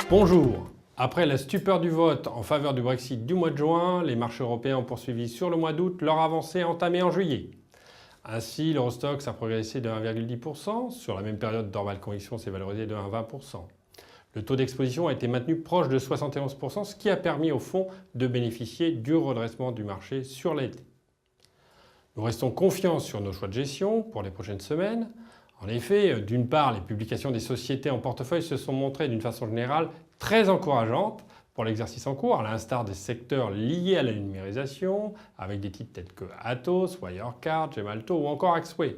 Bonjour. Après la stupeur du vote en faveur du Brexit du mois de juin, les marchés européens ont poursuivi sur le mois d'août leur avancée entamée en juillet. Ainsi, l'Eurostoxx a progressé de 1,10%, sur la même période, Dorval Conviction s'est valorisé de 1,20%. Le taux d'exposition a été maintenu proche de 71%, ce qui a permis au fonds de bénéficier du redressement du marché sur l'été. Nous restons confiants sur nos choix de gestion pour les prochaines semaines. En effet, d'une part, les publications des sociétés en portefeuille se sont montrées d'une façon générale très encourageantes pour l'exercice en cours, à l'instar des secteurs liés à la numérisation, avec des titres tels que Atos, Wirecard, Gemalto ou encore Axway.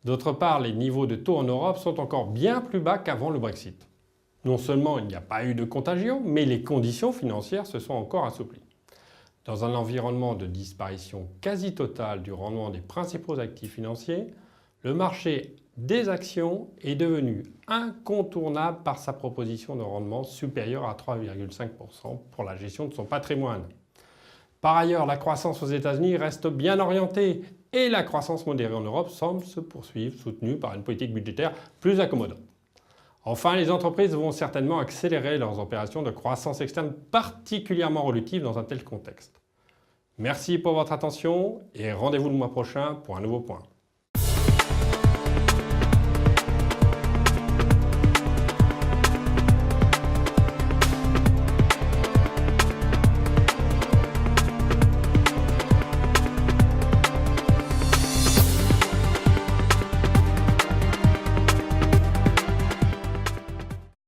D'autre part, les niveaux de taux en Europe sont encore bien plus bas qu'avant le Brexit. Non seulement il n'y a pas eu de contagion, mais les conditions financières se sont encore assouplies. Dans un environnement de disparition quasi totale du rendement des principaux actifs financiers, le marché des actions est devenu incontournable par sa proposition de rendement supérieure à 3,5% pour la gestion de son patrimoine. Par ailleurs, la croissance aux États-Unis reste bien orientée et la croissance modérée en Europe semble se poursuivre, soutenue par une politique budgétaire plus accommodante. Enfin, les entreprises vont certainement accélérer leurs opérations de croissance externe particulièrement relutives dans un tel contexte. Merci pour votre attention et rendez-vous le mois prochain pour un nouveau point.